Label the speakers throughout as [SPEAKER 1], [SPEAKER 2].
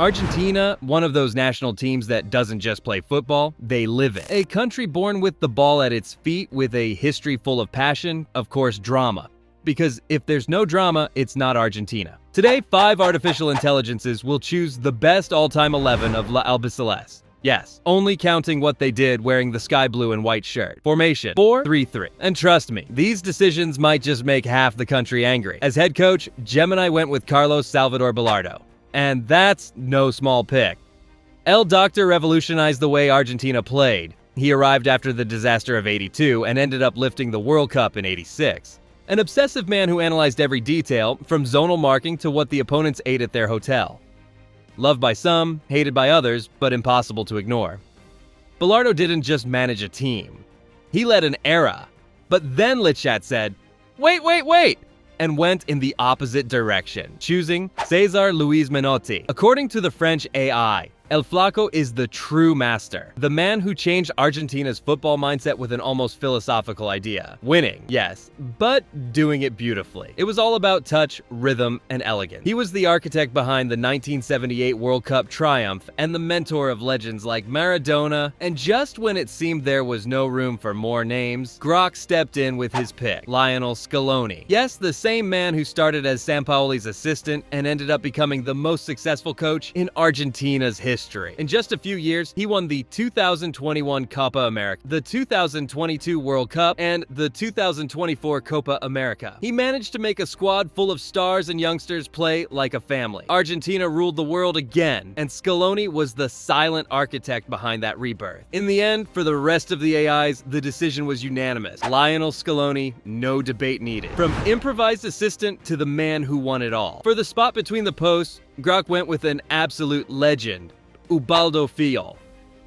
[SPEAKER 1] Argentina, one of those national teams that doesn't just play football, they live it. A country born with the ball at its feet, with a history full of passion, of course drama. Because if there's no drama, it's not Argentina. Today, 5 artificial intelligences will choose the best all-time 11 of La Albiceleste. Yes, only counting what they did wearing the sky blue and white shirt. Formation 4-3-3. And trust me, these decisions might just make half the country angry. As head coach, Gemini went with Carlos Salvador Bilardo. And that's no small pick. El Doctor revolutionized the way Argentina played. He arrived after the disaster of '82 and ended up lifting the World Cup in '86. An obsessive man who analyzed every detail, from zonal marking to what the opponents ate at their hotel. Loved by some, hated by others, but impossible to ignore. Bilardo didn't just manage a team. He led an era. But then Lichat said, wait, and went in the opposite direction, choosing Cesar Luis Menotti. According to the French AI, El Flaco is the true master. The man who changed Argentina's football mindset with an almost philosophical idea. Winning, yes, but doing it beautifully. It was all about touch, rhythm, and elegance. He was the architect behind the 1978 World Cup triumph and the mentor of legends like Maradona, and just when it seemed there was no room for more names, Grok stepped in with his pick, Lionel Scaloni. Yes, the same man who started as Sampaoli's assistant and ended up becoming the most successful coach in Argentina's history. In just a few years, he won the 2021 Copa America, the 2022 World Cup, and the 2024 Copa America. He managed to make a squad full of stars and youngsters play like a family. Argentina ruled the world again, and Scaloni was the silent architect behind that rebirth. In the end, for the rest of the AIs, the decision was unanimous. Lionel Scaloni, no debate needed. From improvised assistant to the man who won it all. For the spot between the posts, Grok went with an absolute legend, Ubaldo Fillol.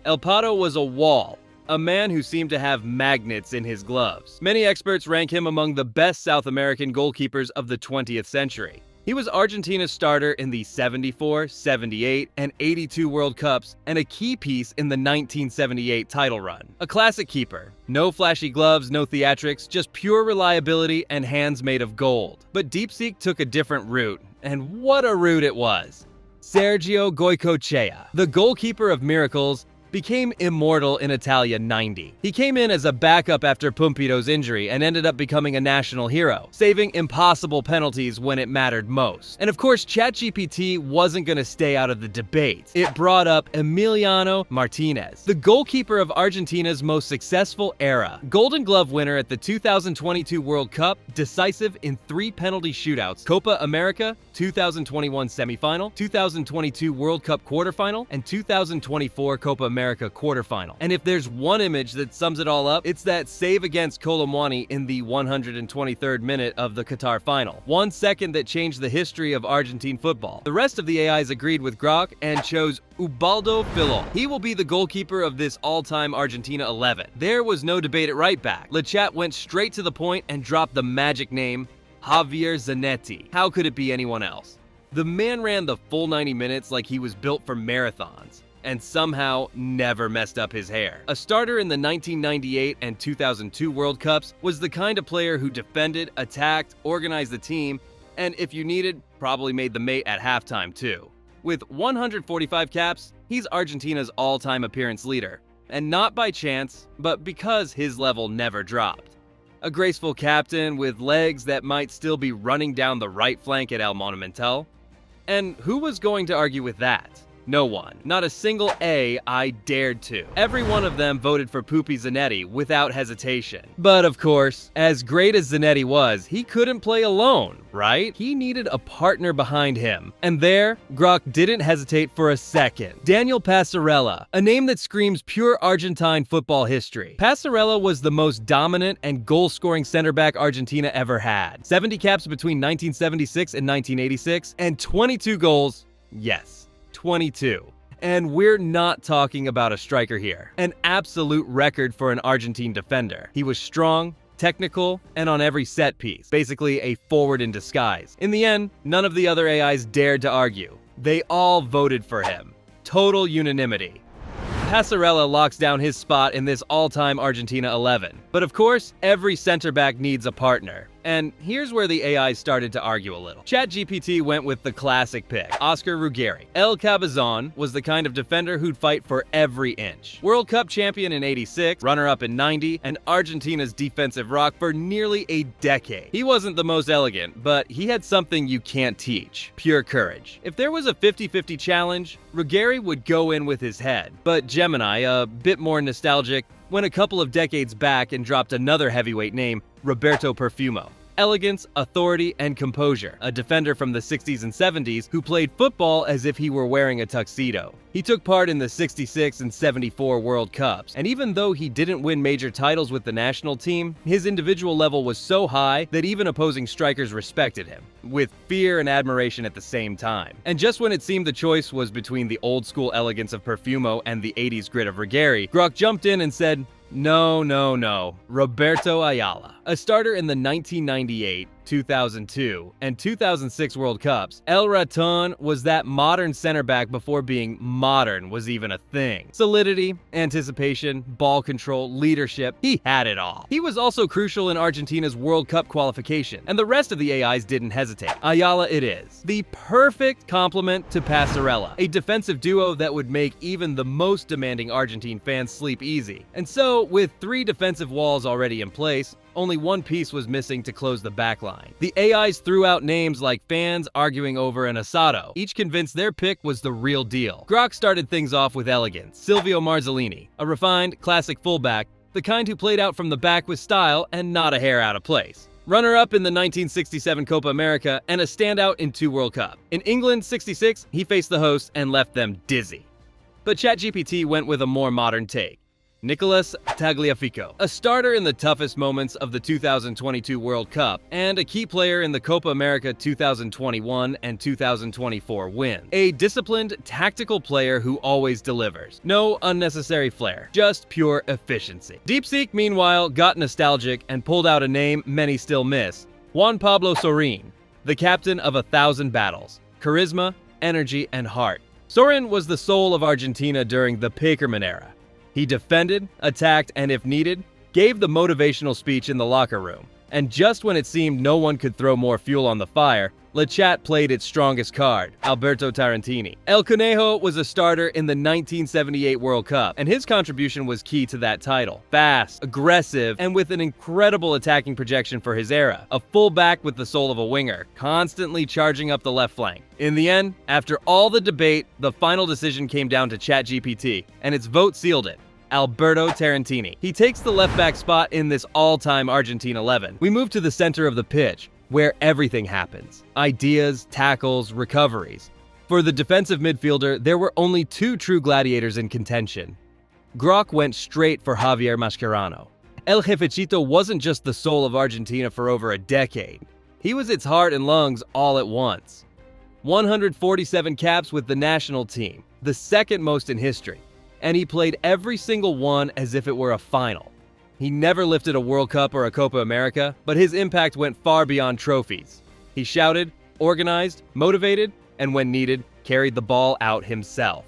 [SPEAKER 1] El Pato was a wall, a man who seemed to have magnets in his gloves. Many experts rank him among the best South American goalkeepers of the 20th century. He was Argentina's starter in the 74, 78, and 82 World Cups, and a key piece in the 1978 title run. A classic keeper. No flashy gloves, no theatrics, just pure reliability and hands made of gold. But DeepSeek took a different route, and what a route it was. Sergio Goycochea, the goalkeeper of miracles, became immortal in Italia '90. He came in as a backup after Pumpito's injury and ended up becoming a national hero, saving impossible penalties when it mattered most. And of course, ChatGPT wasn't going to stay out of the debate. It brought up Emiliano Martinez, the goalkeeper of Argentina's most successful era. Golden Glove winner at the 2022 World Cup, decisive in 3 penalty shootouts, Copa America, 2021 semifinal, 2022 World Cup quarterfinal, and 2024 Copa America quarterfinal. And if there's one image that sums it all up, it's that save against Colomwani in the 123rd minute of the Qatar final. 1 second that changed the history of Argentine football. The rest of the AIs agreed with Grok and chose Ubaldo Fillol. He will be the goalkeeper of this all-time Argentina 11. There was no debate at right back. Lichat went straight to the point and dropped the magic name, Javier Zanetti. How could it be anyone else? The man ran the full 90 minutes like he was built for marathons, and somehow never messed up his hair. A starter in the 1998 and 2002 World Cups, was the kind of player who defended, attacked, organized the team, and if you needed, probably made the mate at halftime too. With 145 caps, he's Argentina's all-time appearance leader, and not by chance, but because his level never dropped. A graceful captain with legs that might still be running down the right flank at El Monumental. And who was going to argue with that? No one. Not a single AI dared to. Every one of them voted for Poopy Zanetti without hesitation. But of course, as great as Zanetti was, he couldn't play alone, right? He needed a partner behind him. And there, Grok didn't hesitate for a second. Daniel Passarella, a name that screams pure Argentine football history. Passarella was the most dominant and goal-scoring center back Argentina ever had. 70 caps between 1976 and 1986, and 22 goals. Yes. 22. And we're not talking about a striker here. An absolute record for an Argentine defender. He was strong, technical, and on every set piece. Basically a forward in disguise. In the end, none of the other AIs dared to argue. They all voted for him. Total unanimity. Passarella locks down his spot in this all-time Argentina 11. But of course, every center back needs a partner. And here's where the AI started to argue a little. ChatGPT went with the classic pick, Oscar Ruggeri. El Cabezon was the kind of defender who'd fight for every inch. World Cup champion in '86, runner-up in '90, and Argentina's defensive rock for nearly a decade. He wasn't the most elegant, but he had something you can't teach: pure courage. If there was a 50-50 challenge, Ruggeri would go in with his head. But Gemini, a bit more nostalgic, went a couple of decades back and dropped another heavyweight name, Roberto Perfumo. Elegance, authority, and composure, a defender from the 60s and 70s who played football as if he were wearing a tuxedo. He took part in the '66 and '74 World Cups, and even though he didn't win major titles with the national team, his individual level was so high that even opposing strikers respected him, with fear and admiration at the same time. And just when it seemed the choice was between the old-school elegance of Perfumo and the 80s grit of Ruggeri, Grok jumped in and said, No, Roberto Ayala. A starter in the 1998, 2002, and 2006 World Cups, El Raton was that modern center back before being modern was even a thing. Solidity, anticipation, ball control, leadership, he had it all. He was also crucial in Argentina's World Cup qualification, and the rest of the AIs didn't hesitate. Ayala it is. The perfect complement to Passarella, a defensive duo that would make even the most demanding Argentine fans sleep easy. And so, with 3 defensive walls already in place, only one piece was missing to close the backline. The AIs threw out names like fans arguing over an asado, each convinced their pick was the real deal. Grok started things off with elegance. Silvio Marzolini, a refined, classic fullback, the kind who played out from the back with style and not a hair out of place. Runner-up in the 1967 Copa America and a standout in 2 World Cup. In England '66, he faced the hosts and left them dizzy. But ChatGPT went with a more modern take. Nicolas Tagliafico, a starter in the toughest moments of the 2022 World Cup and a key player in the Copa America 2021 and 2024 wins. A disciplined, tactical player who always delivers. No unnecessary flair, just pure efficiency. DeepSeek, meanwhile, got nostalgic and pulled out a name many still miss: Juan Pablo Sorin, the captain of 1,000 battles. Charisma, energy, and heart. Sorin was the soul of Argentina during the Pekerman era. He defended, attacked, and if needed, gave the motivational speech in the locker room. And just when it seemed no one could throw more fuel on the fire, Le Chat played its strongest card, Alberto Tarantini. El Conejo was a starter in the 1978 World Cup, and his contribution was key to that title. Fast, aggressive, and with an incredible attacking projection for his era. A fullback with the soul of a winger, constantly charging up the left flank. In the end, after all the debate, the final decision came down to ChatGPT, and its vote sealed it. Alberto Tarantini. He takes the left-back spot in this all-time Argentine 11. We move to the center of the pitch, where everything happens. Ideas, tackles, recoveries. For the defensive midfielder, there were only 2 true gladiators in contention. Grok went straight for Javier Mascherano. El Jefecito wasn't just the soul of Argentina for over a decade. He was its heart and lungs all at once. 147 caps with the national team, the second most in history. And he played every single one as if it were a final. He never lifted a World Cup or a Copa America, but his impact went far beyond trophies. He shouted, organized, motivated, and when needed, carried the ball out himself.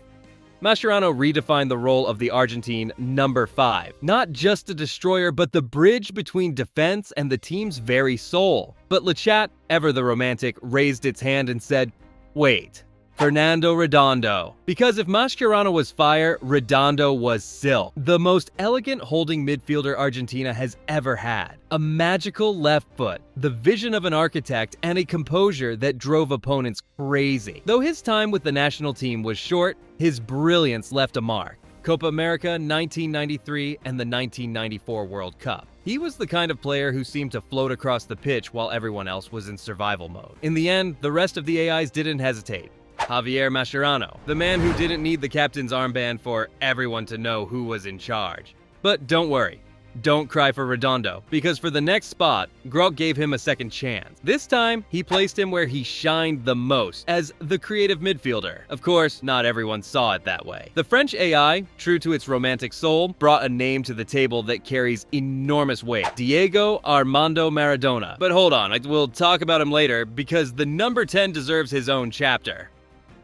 [SPEAKER 1] Mascherano redefined the role of the Argentine number 5. Not just a destroyer, but the bridge between defense and the team's very soul. But Le Chat, ever the romantic, raised its hand and said, wait. Fernando Redondo. Because if Mascherano was fire, Redondo was silk. The most elegant holding midfielder Argentina has ever had. A magical left foot, the vision of an architect, and a composure that drove opponents crazy. Though his time with the national team was short, his brilliance left a mark. Copa America 1993 and the 1994 World Cup. He was the kind of player who seemed to float across the pitch while everyone else was in survival mode. In the end, the rest of the AIs didn't hesitate. Javier Mascherano, the man who didn't need the captain's armband for everyone to know who was in charge. But don't worry, don't cry for Redondo, because for the next spot, Grok gave him a second chance. This time, he placed him where he shined the most, as the creative midfielder. Of course, not everyone saw it that way. The French AI, true to its romantic soul, brought a name to the table that carries enormous weight: Diego Armando Maradona. But hold on, we'll talk about him later, because the number 10 deserves his own chapter.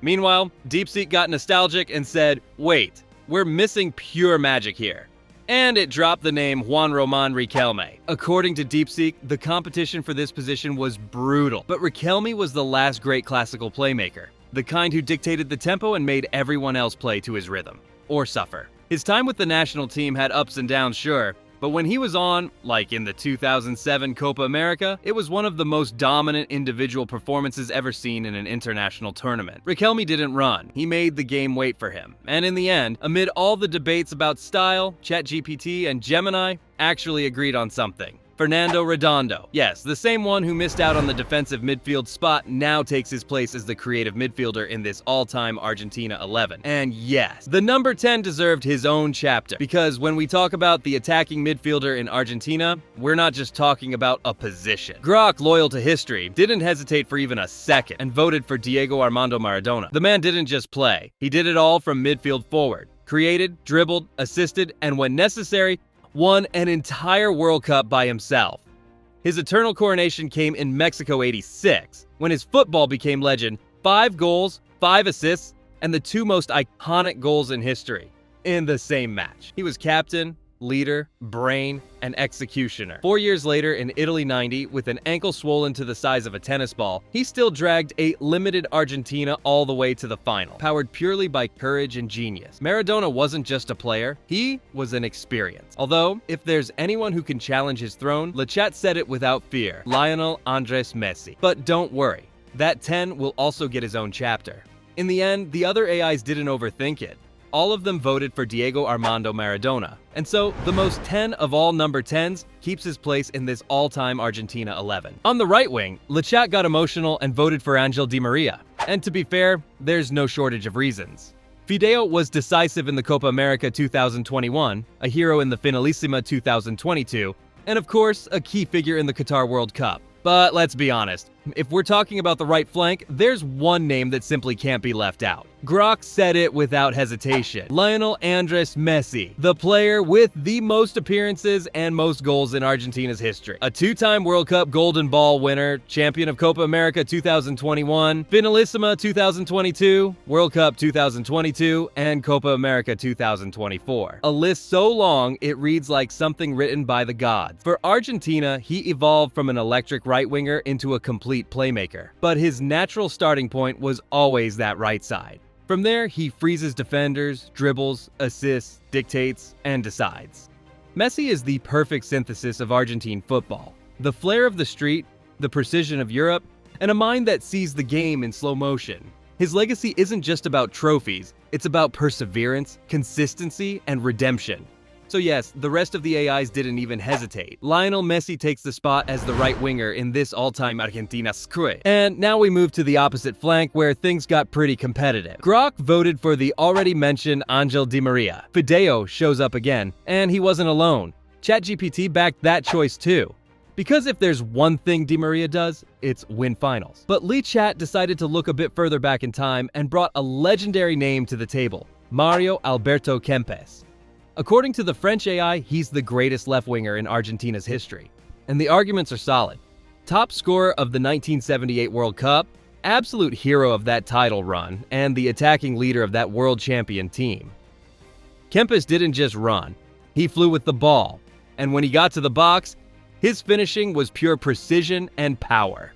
[SPEAKER 1] Meanwhile, DeepSeek got nostalgic and said, wait, we're missing pure magic here. And it dropped the name Juan Roman Riquelme. According to DeepSeek, the competition for this position was brutal, but Riquelme was the last great classical playmaker, the kind who dictated the tempo and made everyone else play to his rhythm, or suffer. His time with the national team had ups and downs, sure, but when he was on, like in the 2007 Copa America, it was one of the most dominant individual performances ever seen in an international tournament. Riquelme didn't run, he made the game wait for him. And in the end, amid all the debates about style, ChatGPT and Gemini actually agreed on something. Fernando Redondo. Yes, the same one who missed out on the defensive midfield spot now takes his place as the creative midfielder in this all-time Argentina 11. And yes, the number 10 deserved his own chapter, because when we talk about the attacking midfielder in Argentina, we're not just talking about a position. Grok, loyal to history, didn't hesitate for even a second and voted for Diego Armando Maradona. The man didn't just play, he did it all from midfield forward. Created, dribbled, assisted, and when necessary, won an entire World Cup by himself. His eternal coronation came in Mexico '86, when his football became legend, 5 goals, 5 assists, and the 2 most iconic goals in history in the same match. He was captain, leader, brain, and executioner. 4 years later in Italy '90, with an ankle swollen to the size of a tennis ball, he still dragged a limited Argentina all the way to the final, powered purely by courage and genius. Maradona wasn't just a player, he was an experience. Although, if there's anyone who can challenge his throne, Lechat said it without fear: Lionel Andres Messi. But don't worry, that 10 will also get his own chapter. In the end, the other AIs didn't overthink it. All of them voted for Diego Armando Maradona. And so, the most 10 of all number 10s keeps his place in this all-time Argentina 11. On the right wing, Lechat got emotional and voted for Angel Di Maria. And to be fair, there's no shortage of reasons. Fideo was decisive in the Copa America 2021, a hero in the Finalissima 2022, and of course, a key figure in the Qatar World Cup. But let's be honest, if we're talking about the right flank, there's one name that simply can't be left out. Grok said it without hesitation: Lionel Andres Messi, the player with the most appearances and most goals in Argentina's history. A 2-time World Cup Golden Ball winner, champion of Copa America 2021, Finalissima 2022, World Cup 2022, and Copa America 2024. A list so long, it reads like something written by the gods. For Argentina, he evolved from an electric right winger into a complete playmaker. But his natural starting point was always that right side. From there, he freezes defenders, dribbles, assists, dictates, and decides. Messi is the perfect synthesis of Argentine football. The flair of the street, the precision of Europe, and a mind that sees the game in slow motion. His legacy isn't just about trophies, it's about perseverance, consistency, and redemption. So yes, the rest of the AIs didn't even hesitate. Lionel Messi takes the spot as the right winger in this all-time Argentina XI. And now we move to the opposite flank, where things got pretty competitive. Grok voted for the already mentioned Angel Di Maria. Fideo shows up again, and he wasn't alone. ChatGPT backed that choice too. Because if there's one thing Di Maria does, it's win finals. But Lechat decided to look a bit further back in time and brought a legendary name to the table: Mario Alberto Kempes. According to the French AI, he's the greatest left winger in Argentina's history. And the arguments are solid. Top scorer of the 1978 World Cup, absolute hero of that title run, and the attacking leader of that world champion team. Kempes didn't just run, he flew with the ball. And when he got to the box, his finishing was pure precision and power.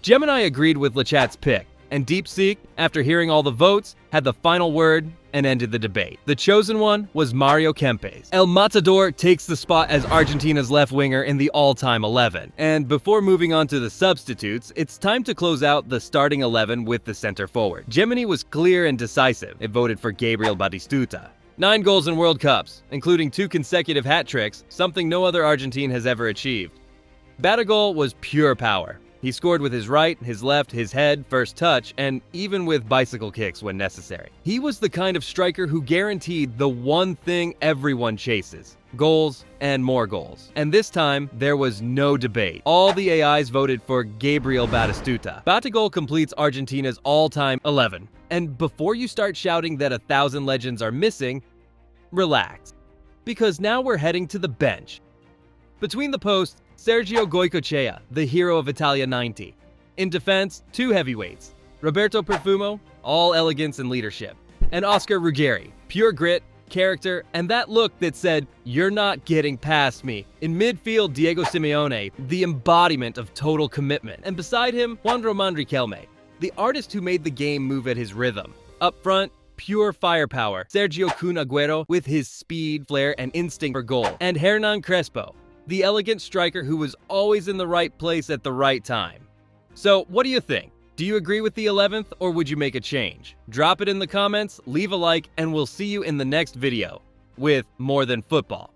[SPEAKER 1] Gemini agreed with Lechat's pick, and DeepSeek, after hearing all the votes, had the final word and ended the debate. The chosen one was Mario Kempes. El Matador takes the spot as Argentina's left winger in the all-time 11. And before moving on to the substitutes, it's time to close out the starting 11 with the center forward. Gemini was clear and decisive. It voted for Gabriel Batistuta. 9 goals in World Cups, including 2 consecutive hat tricks, something no other Argentine has ever achieved. Batagol was pure power. He scored with his right, his left, his head, first touch, and even with bicycle kicks when necessary. He was the kind of striker who guaranteed the one thing everyone chases: goals and more goals. And this time, there was no debate. All the AIs voted for Gabriel Batistuta. Batagol completes Argentina's all-time 11. And before you start shouting that 1,000 legends are missing, relax. Because now we're heading to the bench. Between the posts, Sergio Goycochea, the hero of Italia '90. In defense, 2 heavyweights: Roberto Perfumo, all elegance and leadership, and Oscar Ruggeri, pure grit, character, and that look that said, "You're not getting past me." In midfield, Diego Simeone, the embodiment of total commitment. And beside him, Juan Román Riquelme, the artist who made the game move at his rhythm. Up front, pure firepower, Sergio Kun Agüero with his speed, flair, and instinct for goal. And Hernan Crespo, the elegant striker who was always in the right place at the right time. So, what do you think? Do you agree with the 11th, or would you make a change? Drop it in the comments, leave a like, and we'll see you in the next video with More Than Football.